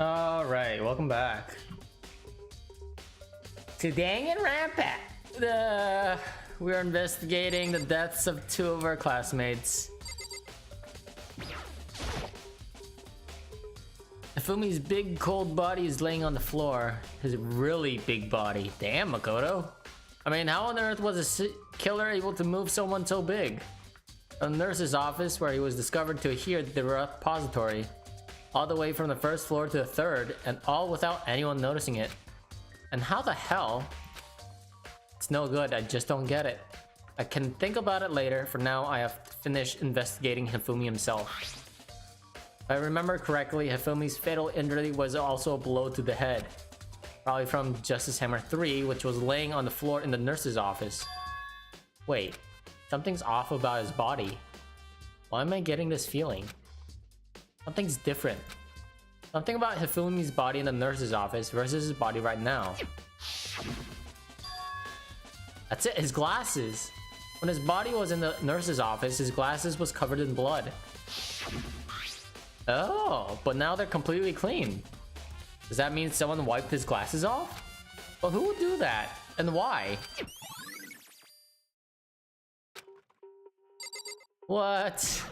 Alright, welcome back to DanganRonpa. We're investigating the deaths of two of our classmates. Hifumi's big cold body is laying on the floor. His really big body. Damn, Makoto. I mean, how on earth was a killer able to move someone so big? From the nurse's office, where he was discovered to hear the repository, all the way from the first floor to the third, and all without anyone noticing it. And how the hell? It's no good, I just don't get it. I can think about it later. For now, I have to finish investigating Hifumi himself. If I remember correctly, Hifumi's fatal injury was also a blow to the head. Probably from Justice Hammer 3, which was laying on the floor in the nurse's office. Wait, something's off about his body. Why am I getting this feeling? Something's different. Something about Hifumi's body in the nurse's office versus his body right now. That's it, his glasses. When his body was in the nurse's office, his glasses was covered in blood. Oh, but now they're completely clean. Does that mean someone wiped his glasses off? But who would do that? And why? What?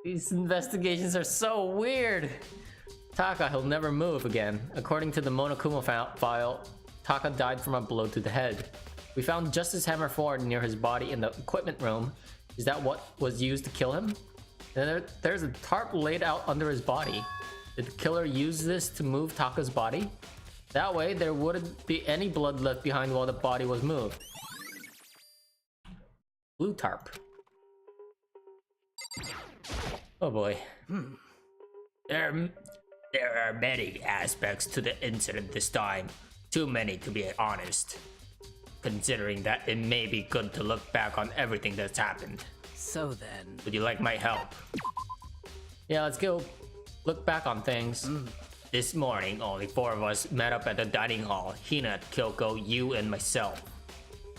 These investigations are so weird. Taka, he'll never move again. According to the Monokuma file, Taka died from a blow to the head. We found Justice Hammer 4 near his body in the equipment room. Is that what was used to kill him? And there's a tarp laid out under his body. Did the killer use this to move Taka's body? That way, there wouldn't be any blood left behind while the body was moved. Blue tarp. Oh boy. There are many aspects to the incident this time. Too many to be honest. Considering that it may be good to look back on everything that's happened. So then... Would you like my help? Yeah, let's go look back on things. This morning, only 4 of us met up at the dining hall. Hina, Kyoko, you, and myself.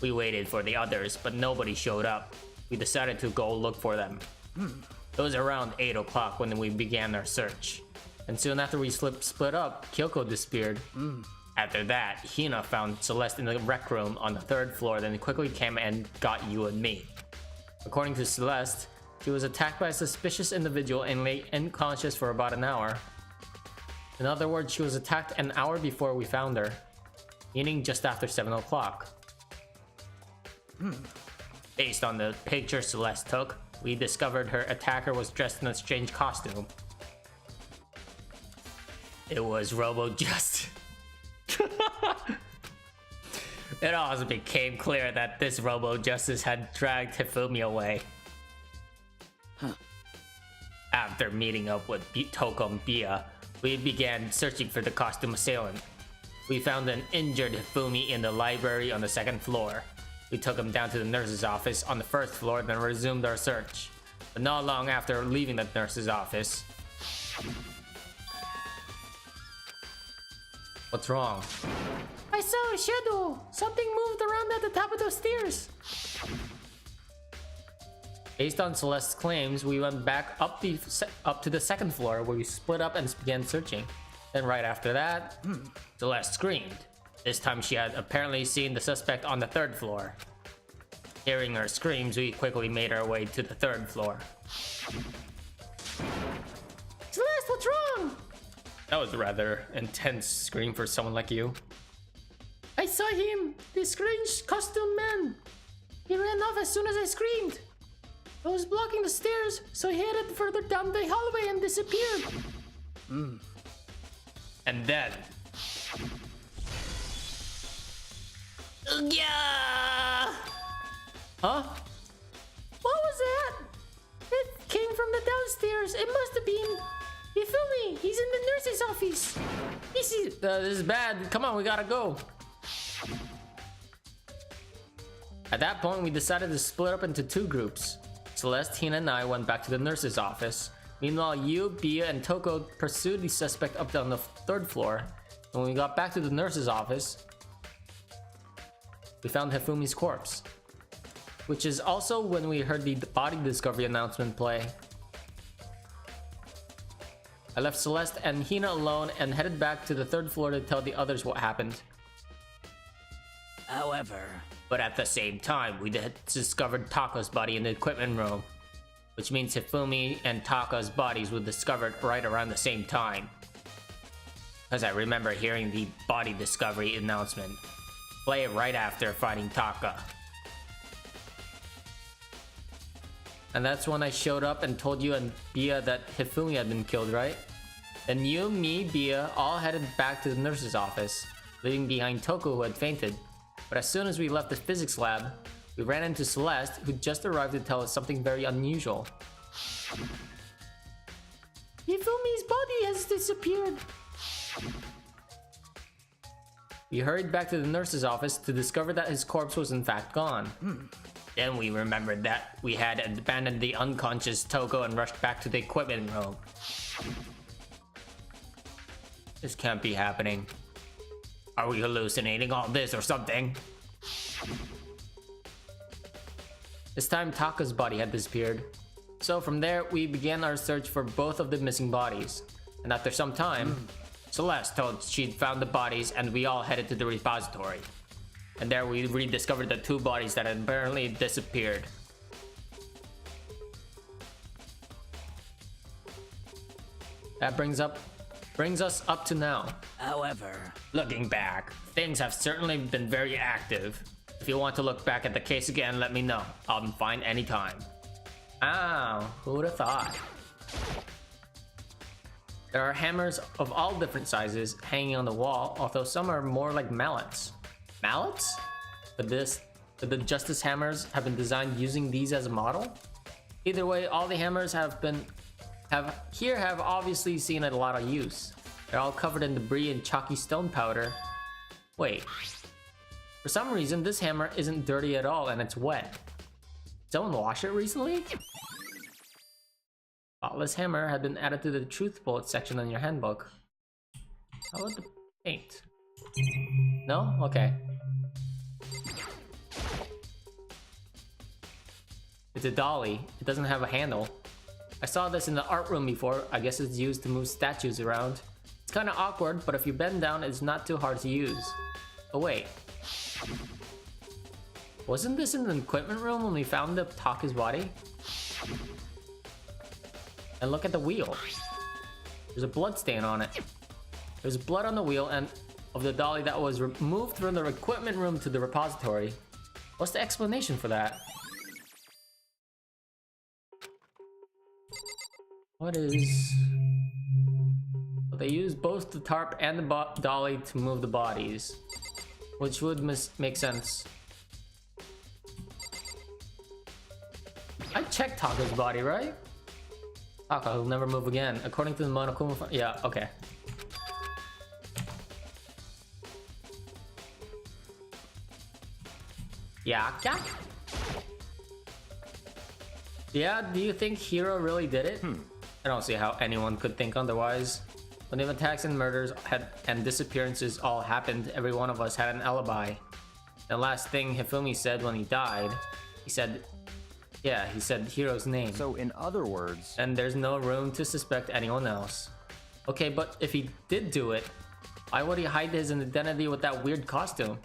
We waited for the others, but nobody showed up. We decided to go look for them. It was around 8 o'clock when we began our search. And soon after we split up, Kyoko disappeared. After that, Hina found Celeste in the rec room on the 3rd floor, then quickly came and got you and me. According to Celeste, she was attacked by a suspicious individual and lay unconscious for about an hour. In other words, she was attacked an hour before we found her, meaning just after 7 o'clock. Based on the picture Celeste took, we discovered her attacker was dressed in a strange costume. It was Robo-Just. It also became clear that this Robo-Justice had dragged Hifumi away. After meeting up with Toko and Bia, we began searching for the costume assailant. We found an injured Hifumi in the library on the 2nd floor. We took him down to the nurse's office on the 1st floor, then resumed our search. But not long after leaving the nurse's office... What's wrong? I saw a shadow. Something moved around at the top of those stairs. Based on Celeste's claims, we went back up to the 2nd floor where we split up and began searching. Then right after that, Celeste screamed. This time she had apparently seen the suspect on the 3rd floor. Hearing her screams, we quickly made our way to the 3rd floor. Celeste, what's wrong? That was a rather intense scream for someone like you. I saw him, the strange costume man. He ran off as soon as I screamed. I was blocking the stairs, so he headed further down the hallway and disappeared. And then... Yeah. Huh? What was that? It came from the downstairs. It must have been Hifumi. He's in the nurse's office. This is bad. Come on, we gotta go. At that point, we decided to split up into 2 groups. Celeste, Hina, and I went back to the nurse's office. Meanwhile, you, Bia, and Toko pursued the suspect up on the 3rd floor. And when we got back to the nurse's office, we found Hifumi's corpse. Which is also when we heard the body discovery announcement play. I left Celeste and Hina alone and headed back to the 3rd floor to tell the others what happened. However, but at the same time, we discovered Taka's body in the equipment room, which means Hifumi and Taka's bodies were discovered right around the same time. Because I remember hearing the body discovery announcement play right after fighting Taka. And that's when I showed up and told you and Bia that Hifumi had been killed, right? Then you, me, Bia all headed back to the nurse's office, leaving behind Toko who had fainted. But as soon as we left the physics lab, we ran into Celeste, who just arrived to tell us something very unusual. Hifumi's body has disappeared. We hurried back to the nurse's office to discover that his corpse was in fact gone. Then we remembered that we had abandoned the unconscious Toko and rushed back to the equipment room. This can't be happening. Are we hallucinating all this or something? This time Taka's body had disappeared. So from there, we began our search for both of the missing bodies. And after some time, Celeste told she'd found the bodies and we all headed to the repository. And there we rediscovered the 2 bodies that had apparently disappeared. That brings us up to now. However, looking back, things have certainly been very active. If you want to look back at the case again, let me know. I'll be fine anytime. Ow, who would have thought? There are hammers of all different sizes hanging on the wall, although some are more like mallets. Mallets? But the Justice hammers have been designed using these as a model? Either way, all the hammers have obviously seen a lot of use. They're all covered in debris and chalky stone powder. Wait. For some reason, this hammer isn't dirty at all and it's wet. Did someone wash it recently? Spotless hammer had been added to the truth bullet section in your handbook. How about the paint? No? Okay. It's a dolly. It doesn't have a handle. I saw this in the art room before. I guess it's used to move statues around. It's kind of awkward, but if you bend down, it's not too hard to use. Oh wait. Wasn't this in the equipment room when we found the Taka's body? And look at the wheel. There's a blood stain on it. There's blood on the wheel and of the dolly that was moved from the equipment room to the repository. What's the explanation for that? What is... They use both the tarp and the dolly to move the bodies, which would make sense. I checked Taka's body, right? Taka will never move again, according to the Monokuma. Yeah, okay. Yeah. Yeah, do you think Hiro really did it? I don't see how anyone could think otherwise. When the attacks and murders and disappearances all happened, every one of us had an alibi. The last thing Hifumi said when he died, he said Hiro's name. So in other words... And there's no room to suspect anyone else. Okay, but if he did do it, why would he hide his identity with that weird costume?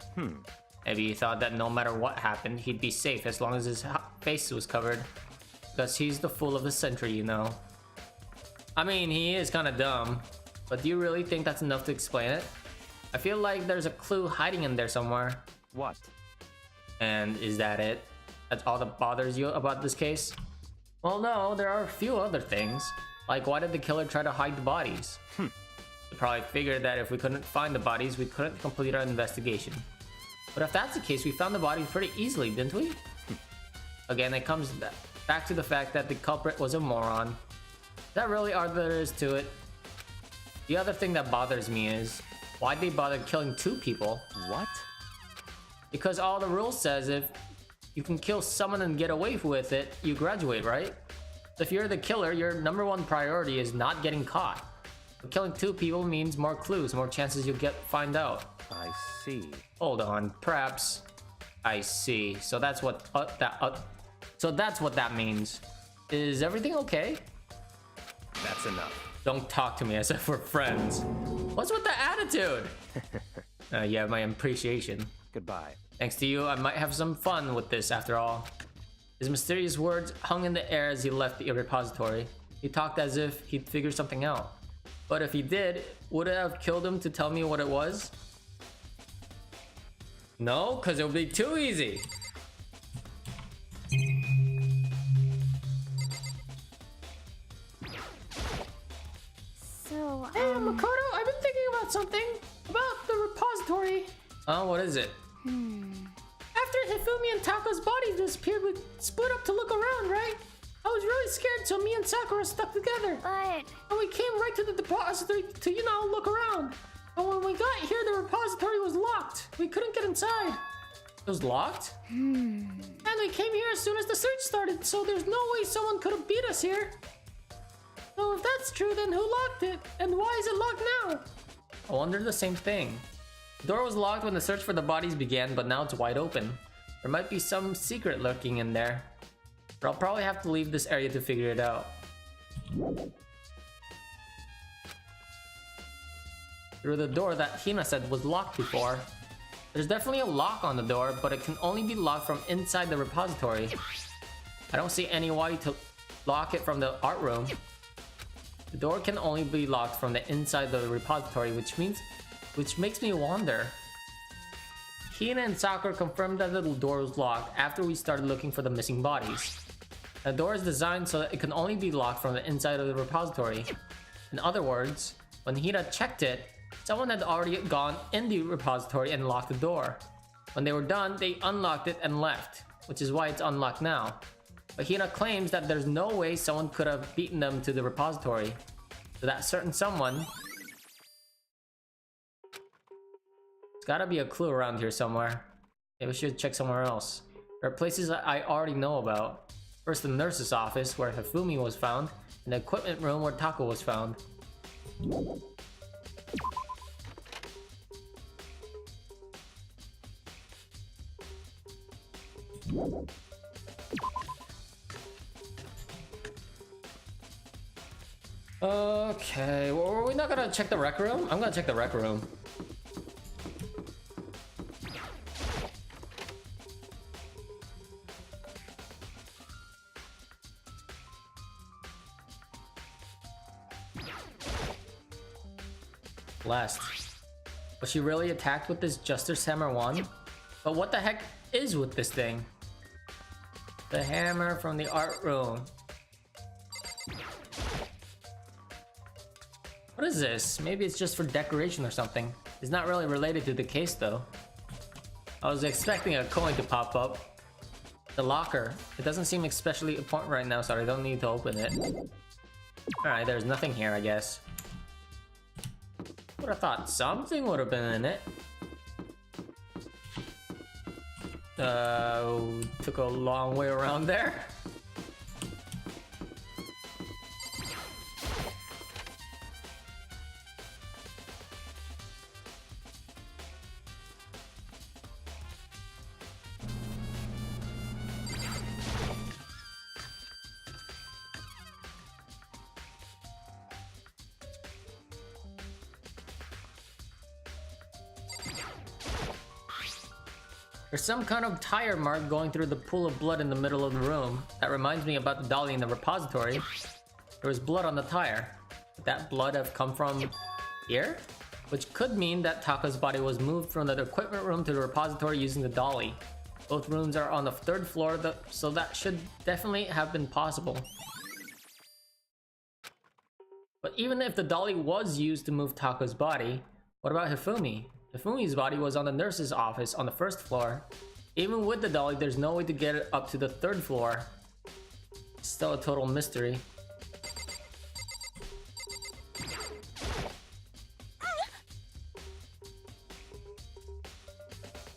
Maybe he thought that no matter what happened, he'd be safe as long as his face was covered. Because he's the fool of the century, you know. I mean, he is kind of dumb. But do you really think that's enough to explain it? I feel like there's a clue hiding in there somewhere. What? And is that it? That's all that bothers you about this case? Well, no, there are a few other things. Like, why did the killer try to hide the bodies? They probably figured that if we couldn't find the bodies, we couldn't complete our investigation. But if that's the case, we found the bodies pretty easily, didn't we? Again, it comes back to the fact that the culprit was a moron. Is that really all there is to it? The other thing that bothers me is, why'd they bother killing 2 people? What? Because all the rules says if you can kill someone and get away with it, you graduate, right? If you're the killer, your #1 priority is not getting caught. But killing 2 people means more clues, more chances you'll find out. I see. Hold on, perhaps. I see. So that's what that means. Is everything okay? That's enough. Don't talk to me as if we're friends. What's with the attitude? Yeah, my appreciation. Goodbye. Thanks to you, I might have some fun with this after all. His mysterious words hung in the air as he left the repository. He talked as if he'd figured something out. But if he did, would it have killed him to tell me what it was? No, because it would be too easy. So, hey, Makoto, I've been thinking about something. About the repository. Oh, what is it? After Hifumi and Taka's bodies disappeared, we split up to look around, right? I was really scared, so me and Sakura stuck together. But And we came right to the depository to, look around. But when we got here, the repository was locked. We couldn't get inside. It was locked? And we came here as soon as the search started, so there's no way someone could have beat us here. So if that's true, then who locked it? And why is it locked now? I wonder the same thing. The door was locked when the search for the bodies began, but now it's wide open. There might be some secret lurking in there. But I'll probably have to leave this area to figure it out. Through the door that Hina said was locked before. There's definitely a lock on the door, but it can only be locked from inside the repository. I don't see any way to lock it from the art room. The door can only be locked from the inside the repository, which makes me wonder. Hina and Sakura confirmed that the door was locked after we started looking for the missing bodies. The door is designed so that it can only be locked from the inside of the repository. In other words, when Hina checked it, someone had already gone in the repository and locked the door. When they were done, they unlocked it and left, which is why it's unlocked now. But Hina claims that there's no way someone could have beaten them to the repository. So that certain someone... There's gotta be a clue around here somewhere. Maybe we should check somewhere else. There are places that I already know about. First, the nurse's office, where Hifumi was found, and the equipment room where Taka was found. Okay, well, are we not gonna check the rec room? I'm gonna check the rec room. Last. Was she really attacked with this Justice Hammer 1? But what the heck is with this thing? The hammer from the art room. What is this? Maybe it's just for decoration or something. It's not really related to the case though. I was expecting a coin to pop up. The locker. It doesn't seem especially important right now, so I don't need to open it. Alright, there's nothing here, I guess. Would have thought something would have been in it. Took a long way around there. There's some kind of tire mark going through the pool of blood in the middle of the room. That reminds me about the dolly in the repository. There was blood on the tire. Could that blood have come from here? Which could mean that Taka's body was moved from the equipment room to the repository using the dolly. Both rooms are on the 3rd floor, so that should definitely have been possible. But even if the dolly was used to move Taka's body, what about Hifumi? Hifumi's body was on the nurse's office on the 1st floor. Even with the dolly, there's no way to get it up to the 3rd floor. It's still a total mystery.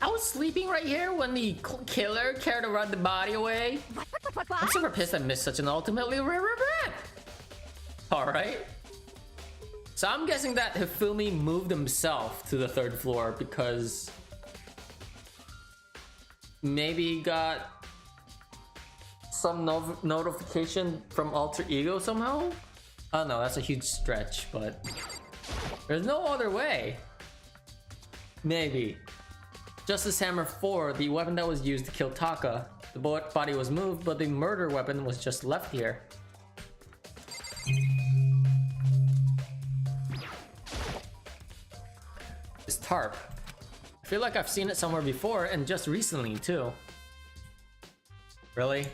I was sleeping right here when the killer carried to run the body away. I'm super pissed I missed such an ultimately rare event. Alright. So I'm guessing that Hifumi moved himself to the 3rd floor because maybe he got some notification from Alter Ego somehow? Oh no, that's a huge stretch, but there's no other way. Maybe. Justice Hammer 4, the weapon that was used to kill Taka. The body was moved, but the murder weapon was just left here. This tarp. I feel like I've seen it somewhere before, and just recently too. Really?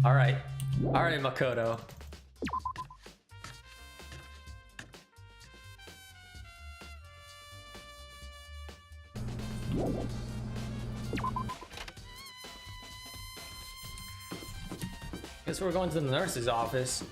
Alright. Alright, Makoto. Guess we're going to the nurse's office.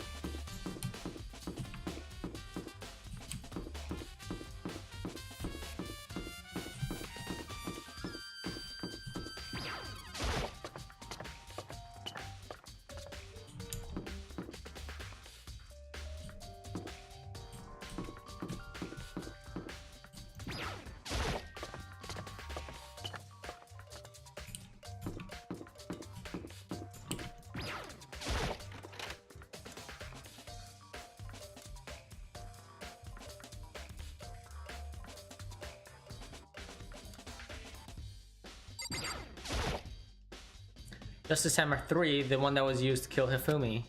Justice Hammer 3, the one that was used to kill Hifumi.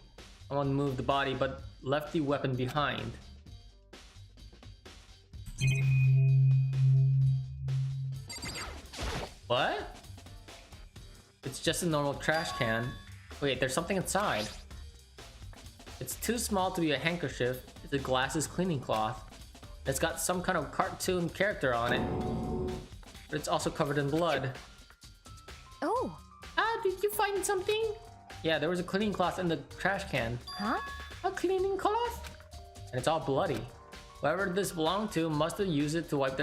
Someone moved the body but left the weapon behind. What? It's just a normal trash can. Wait, there's something inside. It's too small to be a handkerchief. It's a glasses cleaning cloth. It's got some kind of cartoon character on it. But it's also covered in blood. Oh. Did you find something? Yeah, there was a cleaning cloth in the trash can. Huh? A cleaning cloth? And it's all bloody. Whoever this belonged to must have used it to wipe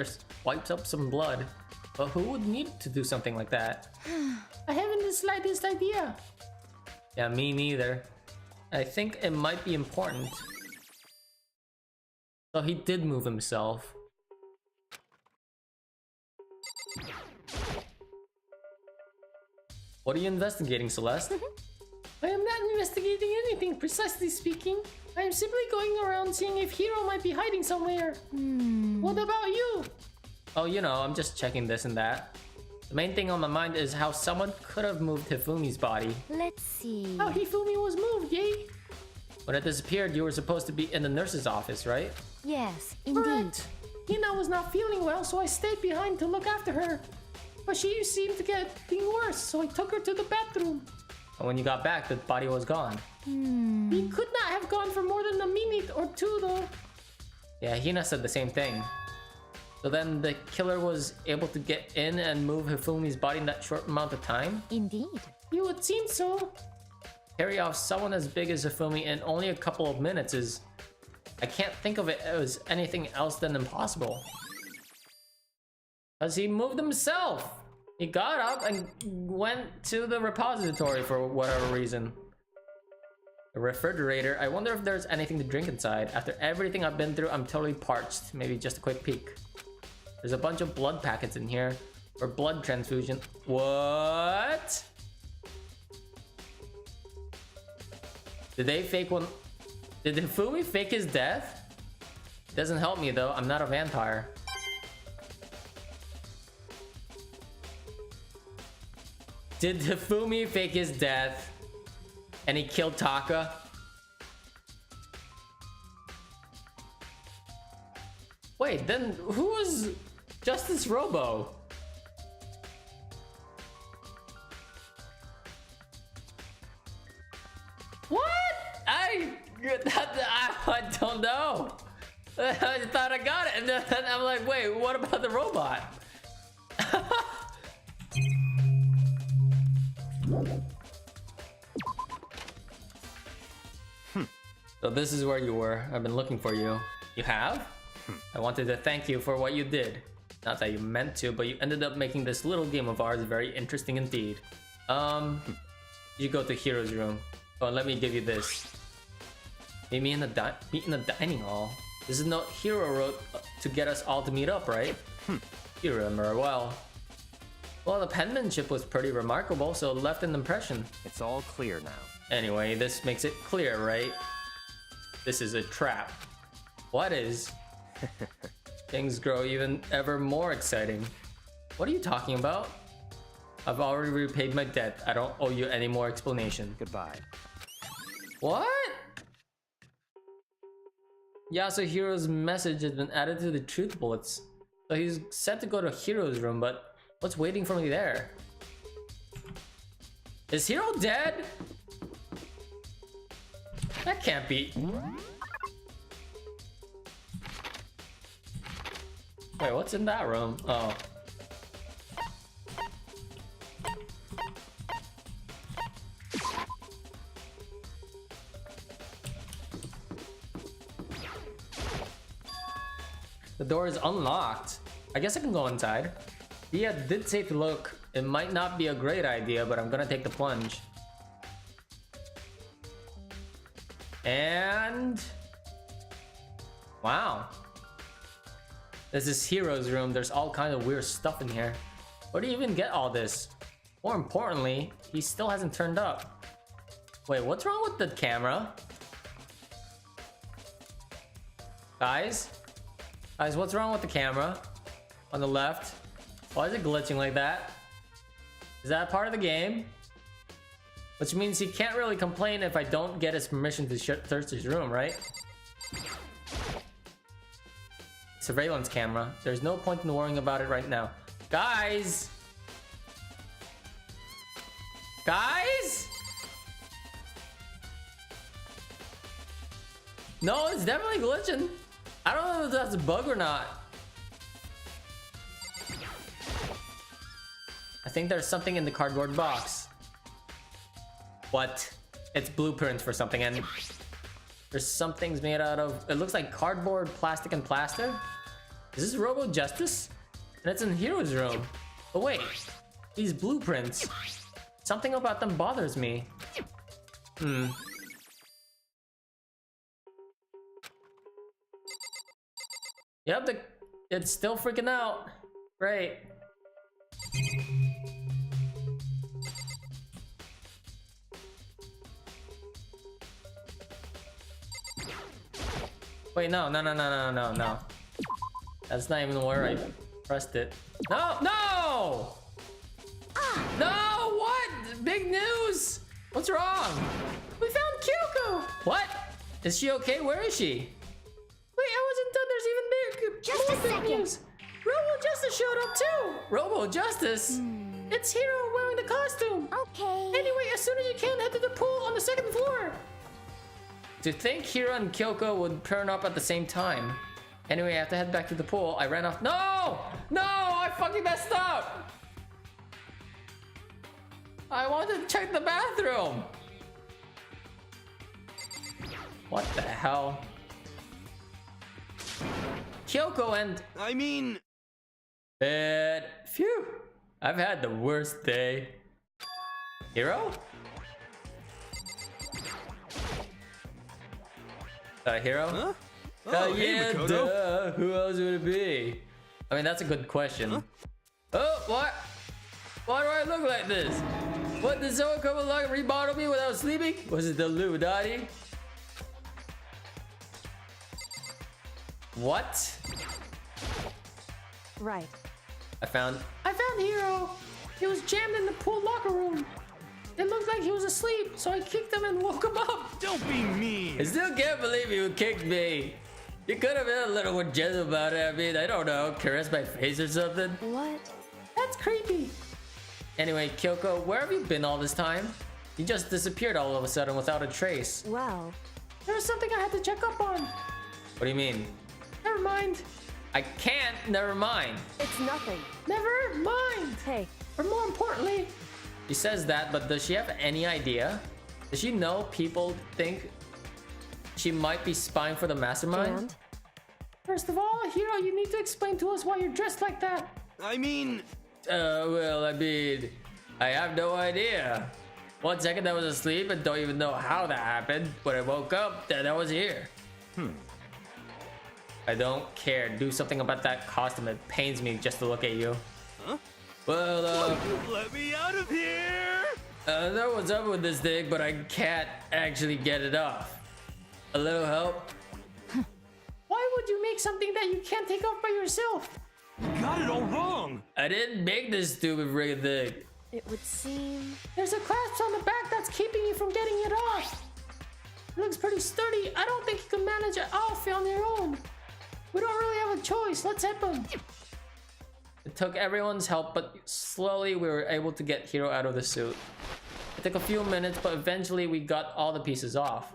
up some blood. But who would need to do something like that? I haven't the slightest idea. Yeah, me neither. I think it might be important. So he did move himself. What are you investigating, Celeste? I am not investigating anything, precisely speaking. I am simply going around seeing if Hiro might be hiding somewhere. What about you? Oh, you know, I'm just checking this and that. The main thing on my mind is how someone could have moved Hifumi's body. Let's see. How Hifumi was moved, yay? When it disappeared, you were supposed to be in the nurse's office, right? Yes, indeed. Correct. Hina was not feeling well, so I stayed behind to look after her. But she seemed to get worse, so I took her to the bathroom. And when you got back, the body was gone. He could not have gone for more than a minute or two, though. Yeah, Hina said the same thing. So then the killer was able to get in and move Hifumi's body in that short amount of time? Indeed. You would seem so. Carry off someone as big as Hifumi in only a couple of minutes is... I can't think of it as anything else than impossible. Because he moved himself! He got up and went to the repository for whatever reason. The refrigerator, I wonder if there's anything to drink inside. After everything I've been through, I'm totally parched. Maybe just a quick peek. There's a bunch of blood packets in here for blood transfusion. What? Did they fake one? Did Hifumi fake his death? Doesn't help me though, I'm not a vampire. Did Hifumi fake his death and he killed Taka? Wait, then who was Justice Robo? What? I don't know. I thought I got it, and then I'm like, wait, what about the robot? So this is where you were. I've been looking for you. You have? I wanted to thank you for what you did. Not that you meant to, but you ended up making this little game of ours very interesting indeed. You go to Hiro's room. Oh, let me give you this. Meet me in the dining hall. This is note Hiro wrote to get us all to meet up, right? You remember well. Well, the penmanship was pretty remarkable, so it left an impression. It's all clear now. Anyway, this makes it clear, right? This is a trap. What is? Things grow even ever more exciting. What are you talking about? I've already repaid my debt. I don't owe you any more explanation. Goodbye. What? Yasuhiro's message has been added to the truth bullets. So he's set to go to Hiro's room, but what's waiting for me there? Is Hiro dead? That can't be. Wait, what's in that room? Oh. The door is unlocked. I guess I can go inside. Dia did say to look. It might not be a great idea, but I'm gonna take the plunge. And... wow. This is Hiro's room. There's all kinds of weird stuff in here. Where do you even get all this? More importantly, he still hasn't turned up. Wait, what's wrong with the camera? Guys? Guys, what's wrong with the camera? On the left? Why is it glitching like that? Is that part of the game? Which means he can't really complain if I don't get his permission to search his room, right? Surveillance camera. There's no point in worrying about it right now. Guys! Guys? No, it's definitely glitching. I don't know if that's a bug or not. I think there's something in the cardboard box. What? It's blueprints for something, and there's some things made out of... it looks like cardboard, plastic, and plaster. Is this Robo Justice? And it's in Hiro's room. But wait, these blueprints. Something about them bothers me. Yep, it's still freaking out. Great. Wait, no. That's not even where I pressed it. No! No! What? Big news! What's wrong? We found Kyoko! What? Is she okay? Where is she? Wait, I wasn't done. There's even big. Just a more big second. news. Robo Justice showed up too. Robo Justice? It's Hiro wearing the costume. Okay. Anyway, as soon as you can, head to the pool on the second floor. To think Hiro and Kyoko would turn up at the same time. Anyway, I have to head back to the pool. I ran off. No! No! I fucking messed up! I wanted to check the bathroom. What the hell? Kyoko and... I mean... bed. Phew! I've had the worst day. Hiro? Hiro? Huh? Hey, hey, Makoto. duh. Who else would it be? I mean, that's a good question. Huh? Oh, what? Why do I look like this? What, did someone come along and rebottle me without sleeping? Was it the Illuminati? What? Right. I found... Hiro. He was jammed in the pool locker room. It looked like he was asleep, so I kicked him and woke him up. Don't be mean. I still can't believe you kicked me. You could have been a little more gentle about it. I mean, I don't know, caress my face or something. What? That's creepy. Anyway, Kyoko, where have you been all this time? You just disappeared all of a sudden without a trace. Well, There was something I had to check up on. What do you mean? Never mind. I can't, never mind. it's nothing. Never mind. Hey, Or more importantly, She says that, but does she have any idea? Does she know people think she might be spying for the mastermind? and? first of all, Hiro, you need to explain to us why you're dressed like that. I mean... Well, I mean, I have no idea. 1 second I was asleep and don't even know how that happened. When I woke up, then I was here. I don't care. Do something about that costume. It pains me just to look at you. Huh? Well, Let me out of here! I know what's up with this thing, but I can't actually get it off. A little help? Why would you make something that you can't take off by yourself? You got it all wrong. I didn't make this stupid friggin' thing. It would seem... There's a clasp on the back that's keeping you from getting it off. It looks pretty sturdy. I don't think you can manage it off on your own. We don't really have a choice. Let's help him. It took everyone's help, but slowly we were able to get Hiro out of the suit. It took a few minutes, but eventually we got all the pieces off.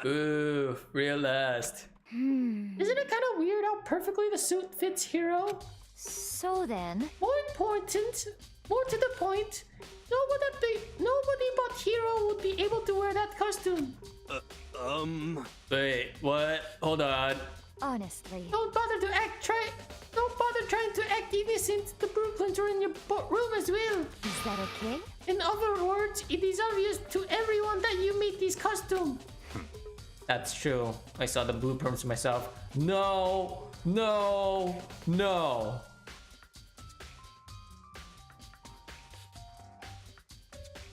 Ooh, real last. Isn't it kind of weird how perfectly the suit fits Hiro? So then... More important, more to the point, nobody but Hiro would be able to wear that costume. Wait, what? Hold on. Honestly... Don't bother trying to act innocent. The blueprints are in your room as well. Is that okay? In other words, it is obvious to everyone that you made this costume. That's true. I saw the blueprints myself. No, no, no.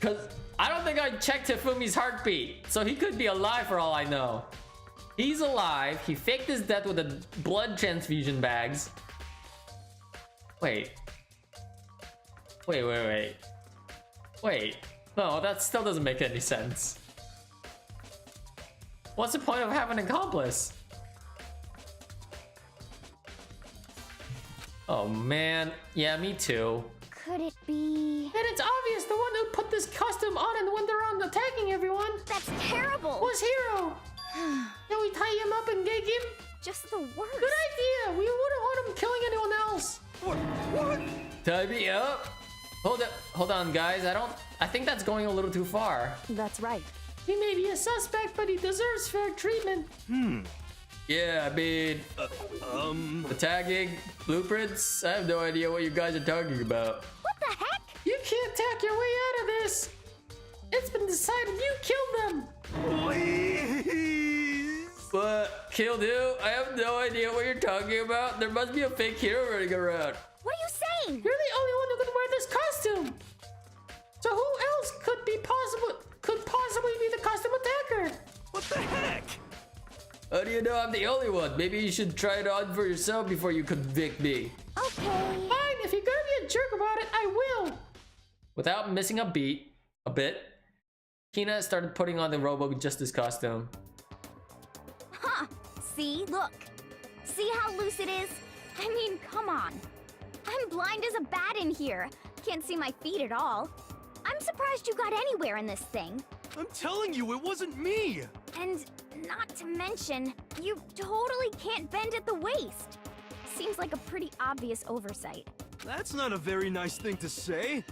Cause I don't think I checked Hifumi's heartbeat, so he could be alive for all I know. He's alive. He faked his death with the blood transfusion bags. Wait. Wait. No, that still doesn't make any sense. What's the point of having an accomplice? Oh man, yeah, me too. Could it be... And it's obvious the one who put this costume on and went around attacking everyone That's terrible! was Hiro. Can we tie him up and gag him? Just the worst. Good idea. We wouldn't want him killing anyone else. What? Tie me up? Hold on, guys. I think that's going a little too far. That's right. He may be a suspect, but he deserves fair treatment. Yeah, I mean, the tagging, blueprints. I have no idea what you guys are talking about. What the heck? You can't tack your way out of this. It's been decided you killed them. Please. What? Killed who? I have no idea what you're talking about. There must be a fake hero running around. What are you saying? You're the only one who could wear this costume. So who else could possibly be the costume attacker? What the heck? How do you know I'm the only one? Maybe you should try it on for yourself before you convict me. Okay. Fine, if you're gonna be a jerk about it, I will. Without missing a bit, Hina started putting on the Robo Justice costume. Huh. See? Look. See how loose it is? I mean, come on. I'm blind as a bat in here. Can't see my feet at all. I'm surprised you got anywhere in this thing. I'm telling you, it wasn't me. And not to mention, you totally can't bend at the waist. Seems like a pretty obvious oversight. That's not a very nice thing to say.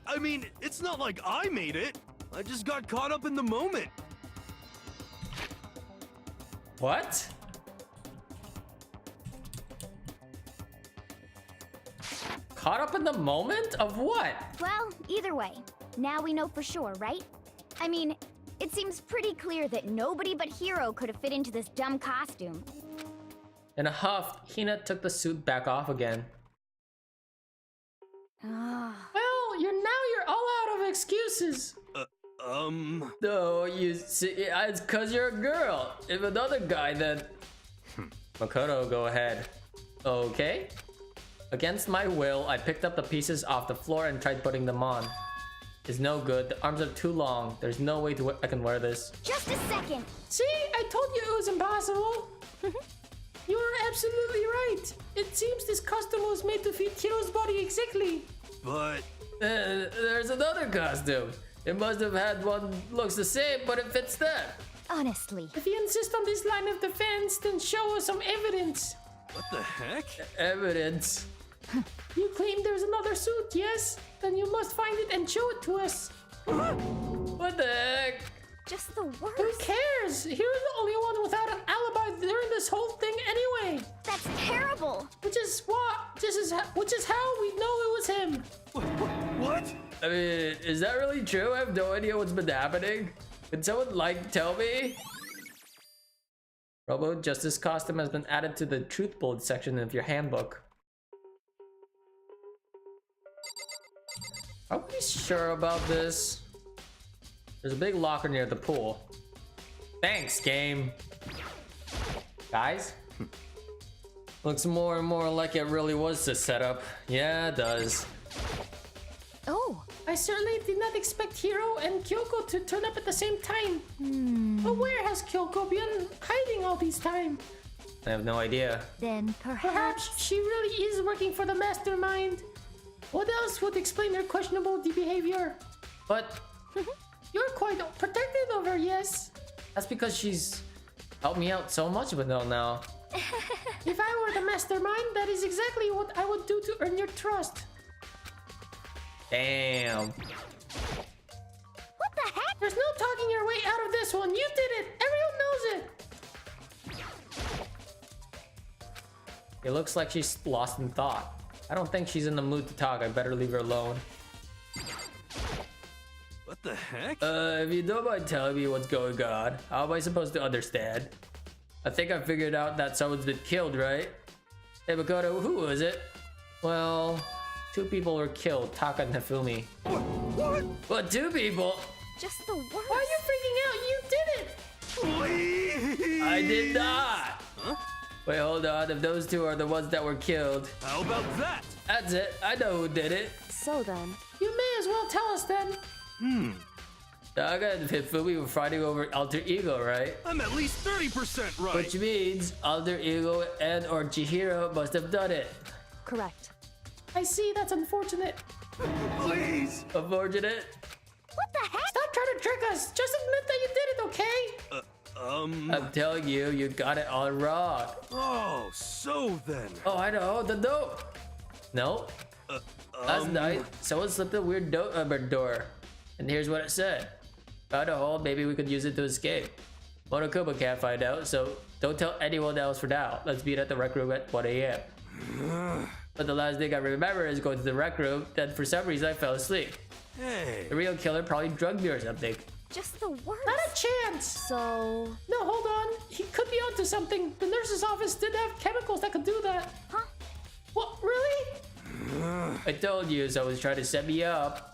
I mean, it's not like I made it. I just got caught up in the moment. What? Caught up in the moment of what? Well, either way, now we know for sure, right? I mean, it seems pretty clear that nobody but Hiro could have fit into this dumb costume. In a huff, Hina took the suit back off again. Well, you're all out of excuses. No, you see, it's cause you're a girl. If another guy, then... Makoto, go ahead. Okay. Against my will, I picked up the pieces off the floor and tried putting them on. It's no good. The arms are too long. There's no way I can wear this. Just a second. See, I told you it was impossible. You were absolutely right. It seems this costume was made to fit Hiro's body exactly. But There's another costume. It must have had one looks the same, but it fits that. Honestly. If you insist on this line of defense, then show us some evidence. what the heck? Evidence. You claim there's another suit, yes? Then you must find it and show it to us. What the heck? Just the Who worst. cares? You're the only one without an alibi during this whole thing anyway. That's terrible. Which is how we know it was him. What? I mean, is that really true? I have no idea what's been happening. Can someone tell me? Robo Justice costume has been added to the Truth Bold section of your handbook. Are we sure about this? There's a big locker near the pool. Thanks, game. Guys? Looks more and more like it really was the setup. Yeah, it does. Oh, I certainly did not expect Hiro and Kyoko to turn up at the same time. But where has Kyoko been hiding all this time? I have no idea. then Perhaps she really is working for the mastermind. What else would explain her questionable behavior? But You're quite protective of her, yes? that's because she's helped me out so much with it now. If I were the mastermind, that is exactly what I would do to earn your trust. Damn. What the heck? There's no talking your way out of this one. You did it. Everyone knows it. It looks like she's lost in thought. I don't think she's in the mood to talk. I better leave her alone. What the heck? If you don't mind telling me what's going on, how am I supposed to understand? I think I figured out that someone's been killed, right? Hey, Makoto, who was it? Well, 2 people were killed, Taka and Hifumi. What? What, 2 people? Just the worst. Why are you freaking out? You did it. Please! I did not! Huh? Wait, hold on. If those 2 are the ones that were killed, How about that? that's it. I know who did it. So then. You may as well tell us then. Taka and Hifumi were fighting over alter ego, right? I'm at least 30% right. Which means alter ego and or Chihiro must have done it. Correct. I see. That's unfortunate. Please! Unfortunate. What the heck? Stop trying to trick us. Just admit that you did it, okay? I'm telling you, you got it all wrong. Oh, so then. Oh, I know, the note. No, last night, someone slipped a weird note on our door. And here's what it said. Found a hole, maybe we could use it to escape. Monokuma can't find out, so don't tell anyone else for now. Let's meet at the rec room at 1 a.m. But the last thing I remember is going to the rec room, then for some reason I fell asleep. Hey. The real killer probably drugged me or something. Just the worst. Not a chance. So. No, hold on. He could be onto something. The nurse's office did have chemicals that could do that. Huh? What? Really? I told you someone was trying to set me up.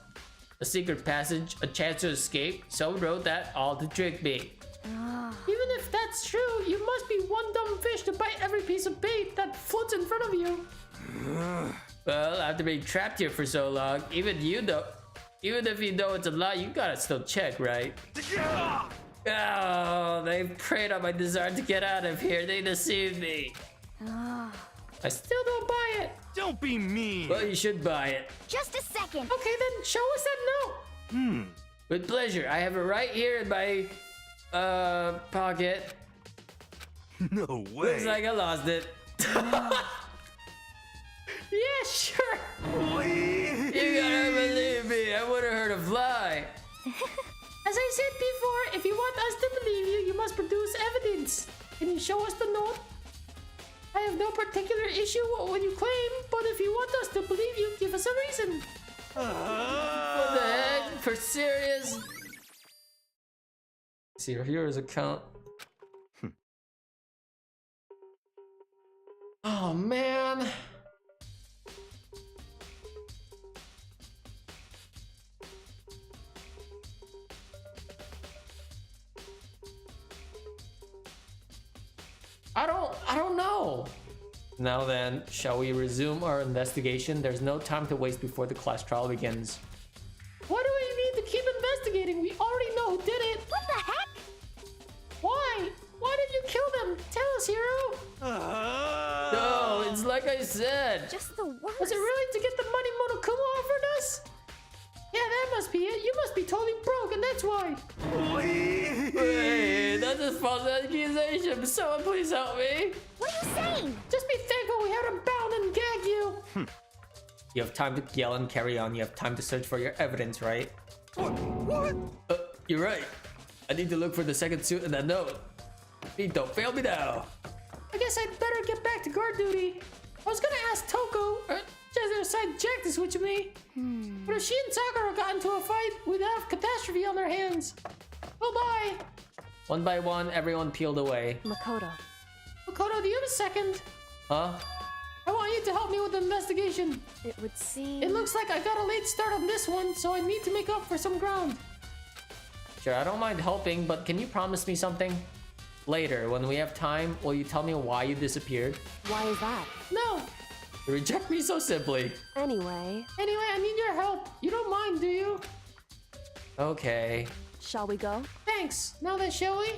A secret passage, a chance to escape. Someone wrote that all to trick me. Even if that's true, you must be one dumb fish to bite every piece of bait that floats in front of you. Well, after being trapped here for so long, even if you know it's a lie, you gotta still check, right? Oh, they preyed on my desire to get out of here. They deceived me. I still don't buy it. Don't be mean. Well, you should buy it. Just a second. Okay, then show us that note. With pleasure. I have it right here in my pocket. No way. Looks like I lost it. Yeah, sure. Please. You gotta believe me. I wouldn't hurt a fly. As I said before, if you want us to believe you, you must produce evidence. Can you show us the note? I have no particular issue with what you claim, but if you want us to believe you, give us a reason. What the heck? For serious? See, here is account. Oh man. I don't know. Now then, shall we resume our investigation? There's no time to waste before the class trial begins. Why do we need to keep investigating? We already know who did it. What the heck? Why? Why did you kill them? Tell us, Hiro. No, it's like I said. Just the worst. Was it really to get the money Monokuma offered us? Yeah, that must be it. You must be totally broke, and that's why. Please. Wait, that's a false accusation. Someone please help me. What are you saying? Just be thankful we had him bound and gag you. You have time to yell and carry on. You have time to search for your evidence, right? What? You're right. I need to look for the second suit in that note. Pete, don't fail me now. I guess I'd better get back to guard duty. I was gonna ask Toko, just aside Jack to switch with me. But if she and Sakura got into a fight, we'd have catastrophe on our hands. Oh, bye. One by one, everyone peeled away. Makoto. Makoto, do you have a second? Huh? I want you to help me with the investigation. It would seem. It looks like I got a late start on this one, so I need to make up for some ground. Sure, I don't mind helping, but can you promise me something? Later, when we have time, will you tell me why you disappeared? Why is that? No. You reject me so simply. Anyway, Anyway, I need your help. You don't mind, do you? Okay. shall we go? Thanks. Now then, shall we?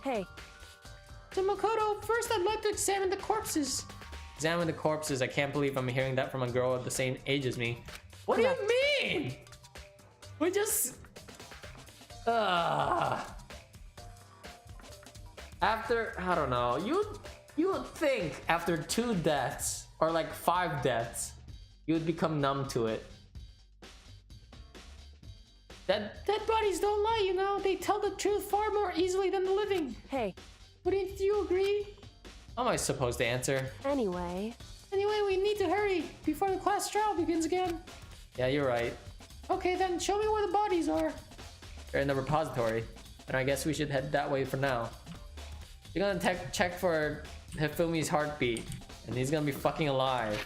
Hey, So Makoto, first I'd like to examine the corpses. Examine the corpses. I can't believe I'm hearing that from a girl at the same age as me. What do you mean? We just... After, I don't know, you would think after 2 deaths, or like 5 deaths, you would become numb to it. Dead bodies don't lie, you know. They tell the truth far more easily than the living. hey, Wouldn't you agree? How am I supposed to answer? anyway. Anyway, we need to hurry before the class trial begins again. Yeah, you're right. Okay, then show me where the bodies are. They're in the repository, and I guess we should head that way for now. You're gonna check for Hifumi's heartbeat, and he's gonna be fucking alive.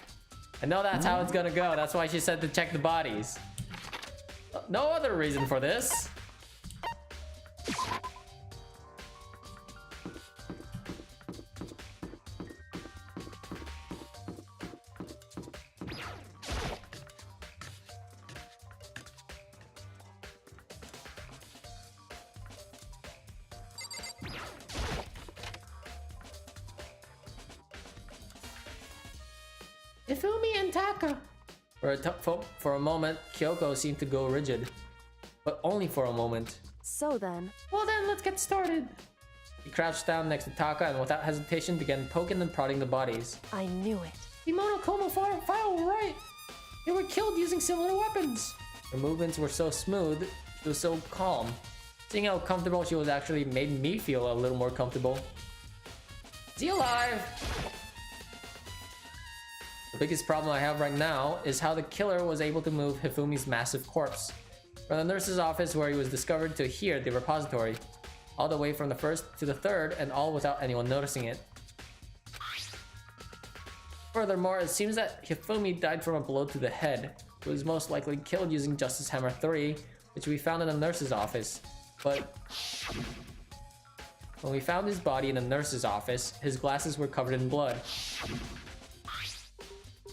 I know that's how it's gonna go. That's why she said to check the bodies. No other reason for this. Ifumi and Taka. For a moment, Kyoko seemed to go rigid. But only for a moment. So then, Well then, let's get started. He crouched down next to Taka and without hesitation began poking and prodding the bodies. I knew it. The Monokoma file were right. They were killed using similar weapons. Her movements were so smooth, she was so calm. Seeing how comfortable she was actually made me feel a little more comfortable. Is he alive? The biggest problem I have right now is how the killer was able to move Hifumi's massive corpse. From the nurse's office where he was discovered to here, the repository. All the way from the first to the third, and all without anyone noticing it. Furthermore, it seems that Hifumi died from a blow to the head. He was most likely killed using Justice Hammer 3, which we found in the nurse's office. But when we found his body in the nurse's office, his glasses were covered in blood.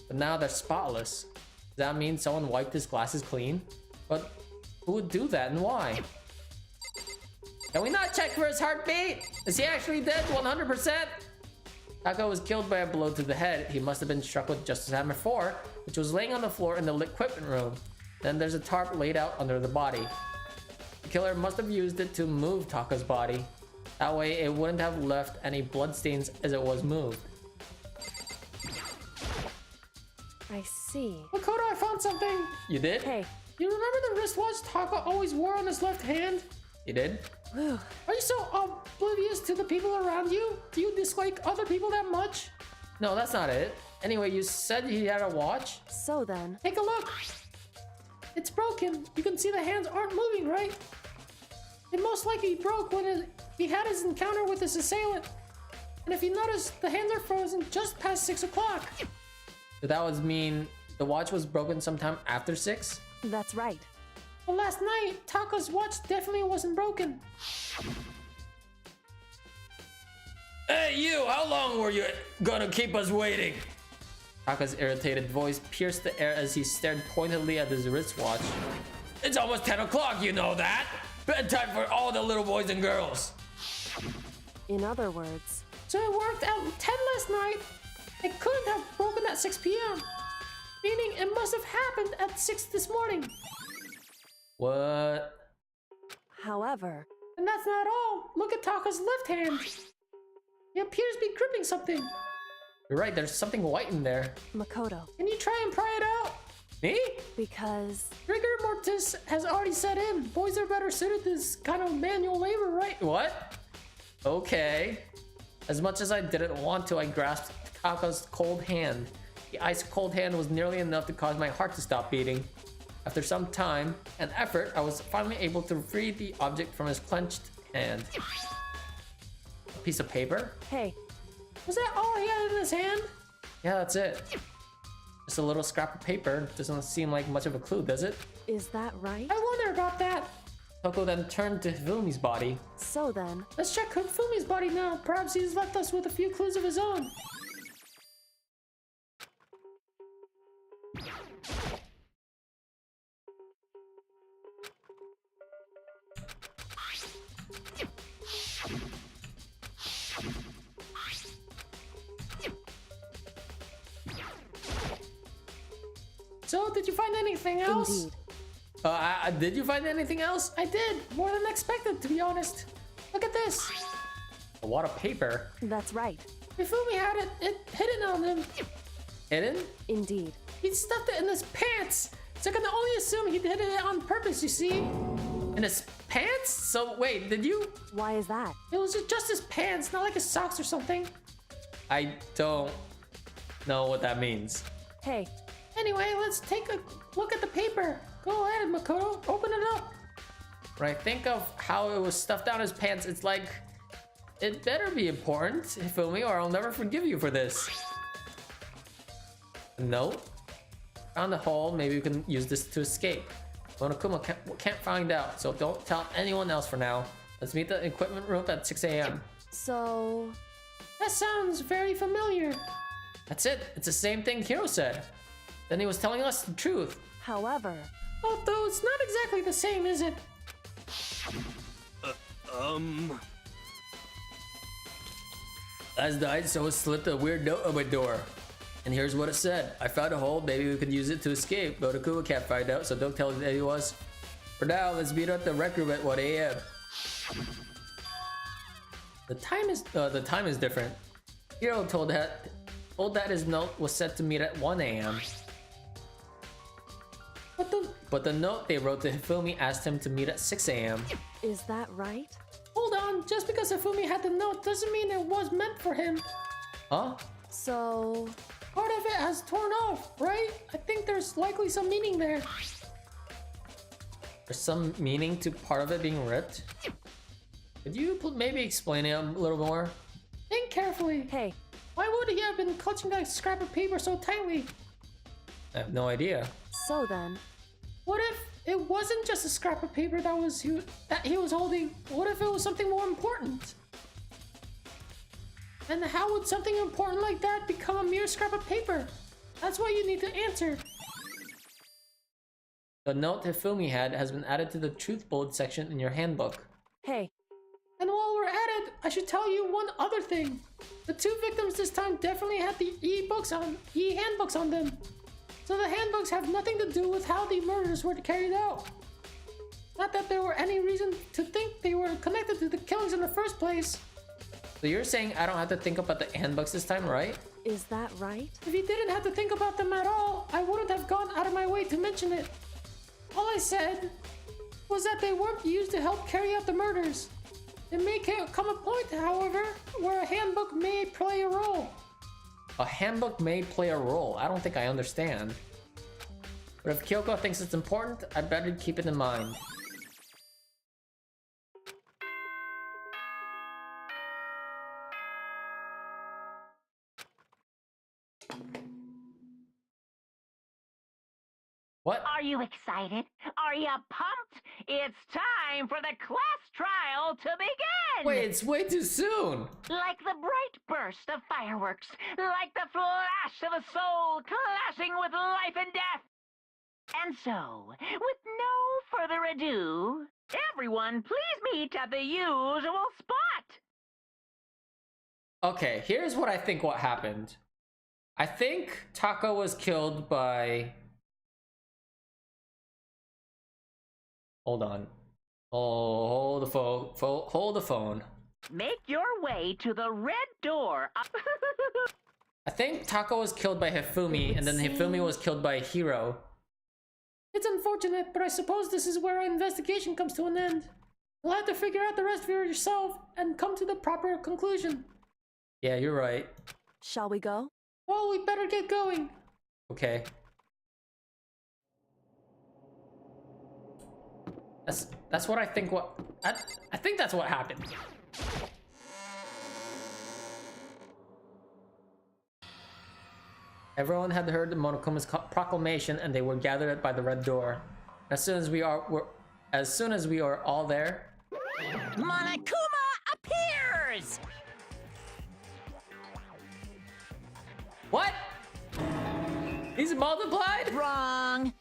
But now they're spotless. Does that mean someone wiped his glasses clean? But who would do that and why? Can we not check for his heartbeat? Is he actually dead 100%? Taka was killed by a blow to the head. He must have been struck with Justice Hammer 4, which was laying on the floor in the equipment room. Then there's a tarp laid out under the body. The killer must have used it to move Taka's body. That way it wouldn't have left any bloodstains as it was moved. I see. Makoto, I found something. You did? Hey, You remember the wristwatch Taka always wore on his left hand? You did? whew, Are you so oblivious to the people around you? Do you dislike other people that much? No, that's not it. Anyway, you said he had a watch? so then, Take a look. It's broken. You can see the hands aren't moving, right? It most likely broke when he had his encounter with his assailant. And if you notice, the hands are frozen just past 6 o'clock. So that would mean the watch was broken sometime after 6? that's right. Well, last night, Taka's watch definitely wasn't broken. Hey you, how long were you gonna keep us waiting? Taka's irritated voice pierced the air as he stared pointedly at his wristwatch. It's almost 10 o'clock, you know that? Bedtime for all the little boys and girls. In other words, So it worked out 10 last night. It couldn't have broken at 6 p.m. Meaning it must have happened at 6 this morning. What? however, And that's not all. Look at Taka's left hand. He appears to be gripping something. You're right, there's something white in there. Makoto, Can you try and pry it out? Me? because Rigor mortis has already set in. Boys are better suited to this kind of manual labor, right? What? Okay. As much as I didn't want to, I grasped Taka's cold hand. The ice cold hand was nearly enough to cause my heart to stop beating. After some time and effort, I was finally able to free the object from his clenched hand. A piece of paper? hey, Was that all he had in his hand? Yeah, that's it. Just a little scrap of paper. Doesn't seem like much of a clue, does it? is that right? I wonder about that. Toko then turned to Hifumi's body. So then, Let's check Hifumi's body now. Perhaps he's left us with a few clues of his own. So, did you find anything else? indeed. Did you find anything else? I did. More than expected, to be honest. Look at this. A wad of paper. That's right. Hifumi had it hidden on him. Hidden? Indeed. He stuffed it in his pants. So I can only assume he did it on purpose, you see. In his pants? So wait, did you? Why is that? It was just his pants, not like his socks or something. I don't know what that means. Hey, Anyway, let's take a look at the paper. Go ahead, Makoto. Open it up. When I think of how it was stuffed down his pants, it's like, it better be important, Hifumi, or I'll never forgive you for this. No. Found a hole, maybe we can use this to escape. Monokuma can't find out, so don't tell anyone else for now. Let's meet the equipment room at 6 a.m. so... That sounds very familiar. That's it. It's the same thing Hiro said. Then he was telling us the truth. However, Although it's not exactly the same, is it? Last night, someone slipped a weird note on my door. And here's what it said. I found a hole, maybe we could use it to escape. Monokuma can't find out, so don't tell anyone else. For now, let's meet at the rec room at 1 a.m. The time is different. Hiro told that his note was set to meet at 1 a.m. But the note they wrote to Hifumi asked him to meet at 6 a.m. is that right? Hold on, just because Hifumi had the note doesn't mean it was meant for him. Huh? So... Part of it has torn off, right? I think there's likely some meaning there. There's some meaning to part of it being ripped. Could you maybe explain it a little more? Think carefully. Hey, Why would he have been clutching that scrap of paper so tightly? I have no idea. so then... What if it wasn't just a scrap of paper that he was holding? What if it was something more important? And how would something important like that become a mere scrap of paper? That's what you need to answer. The note Hifumi had has been added to the truth bullet section in your handbook. Hey, And while we're at it, I should tell you one other thing. The two victims this time definitely had the e-handbooks on them. So the handbooks have nothing to do with how the murders were carried out. Not that there were any reason to think they were connected to the killings in the first place. So you're saying I don't have to think about the handbooks this time, right? is that right? If you didn't have to think about them at all, I wouldn't have gone out of my way to mention it. All I said was that they weren't used to help carry out the murders. There may come a point, however, where a handbook may play a role. A handbook may play a role. I don't think I understand. But if Kyoko thinks it's important, I'd better keep it in mind. What? Are you excited? Are you pumped? It's time for the class trial to begin! Wait, it's way too soon! Like the bright burst of fireworks, like the flash of a soul clashing with life and death. And so, with no further ado, everyone please meet at the usual spot. Okay, here's what I think what happened. I think Taka was killed by... Hold on. Oh, hold the phone. Make your way to the red door. I think Taka was killed by Hifumi, and then Hifumi was killed by Hiro. It's unfortunate, but I suppose this is where our investigation comes to an end. You'll have to figure out the rest for yourself and come to the proper conclusion. Yeah, you're right. Shall we go? Well, we better get going. Okay. That's what I think I think that's what happened. Everyone had heard the Monokuma's proclamation and they were gathered by the red door. As soon as we As soon as we are all there, Monokuma appears! what? He's multiplied? Wrong.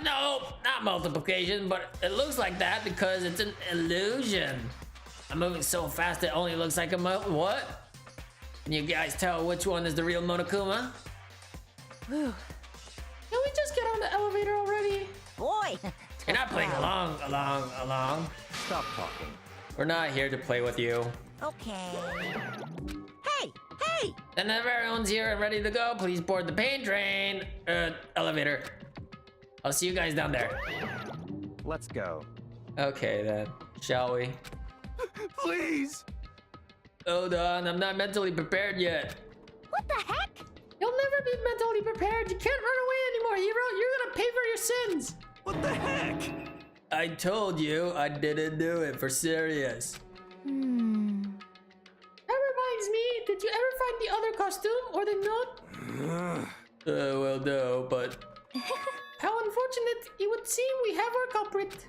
No, not multiplication, but it looks like that because it's an illusion. I'm moving so fast it only looks like a what? Can you guys tell which one is the real Monokuma? Can we just get on the elevator already? Boy, You're not playing along. Stop talking. We're not here to play with you. okay. Hey! And if everyone's here and ready to go, please board the pain train. Elevator. I'll see you guys down there. Let's go. Okay then, shall we? Please! Hold on, I'm not mentally prepared yet. What the heck? You'll never be mentally prepared. You can't run away anymore, hero. You're gonna pay for your sins. What the heck? I told you I didn't do it for serious. That reminds me, did you ever find the other costume or the note? Well, no, but How unfortunate. It would seem we have our culprit.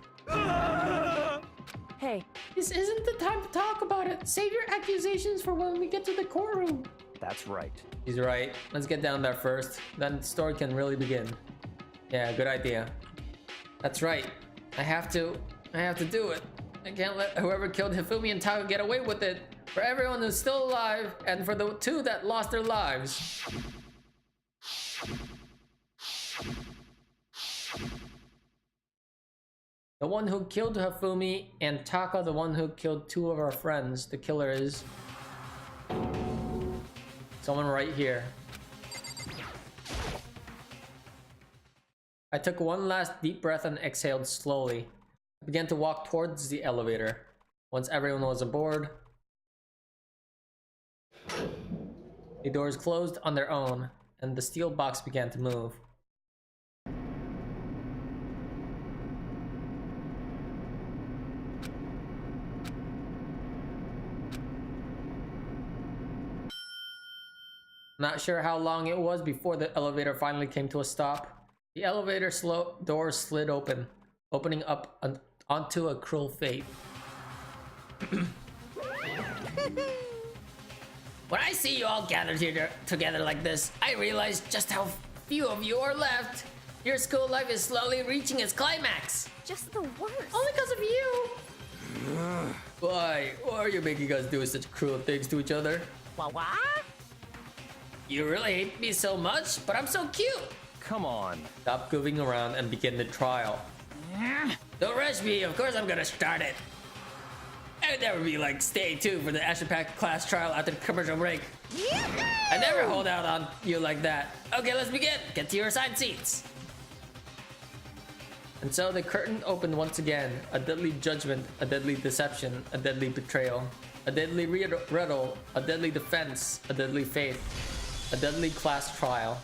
Hey, This isn't the time to talk about it. Save your accusations for when we get to the courtroom. That's right. he's right. Let's get down there first. Then the story can really begin. Yeah, good idea. That's right. I have to do it. I can't let whoever killed Hifumi and Taco get away with it. For everyone who's still alive, and for the two that lost their lives. The one who killed Hifumi and Taka, the one who killed two of our friends. The killer is someone right here. I took one last deep breath and exhaled slowly. I began to walk towards the elevator. Once everyone was aboard, the doors closed on their own, and the steel box began to move. Not sure how long it was before the elevator finally came to a stop. The elevator doors slid open, opening up onto a cruel fate. When I see you all gathered here together like this, I realize just how few of you are left. Your school life is slowly reaching its climax. Just the worst. Only because of you. Why are you making us do such cruel things to each other? What? You really hate me so much, but I'm so cute. Come on. Stop goofing around and begin the trial. Don't rush me, of course I'm gonna start it. I would never be like, stay tuned for the action packed class trial after the commercial break. I never hold out on you like that. Okay, let's begin. Get to your assigned seats. And so the curtain opened once again. A deadly judgment, a deadly deception, a deadly betrayal, a deadly riddle, a deadly defense, a deadly faith, a deadly class trial.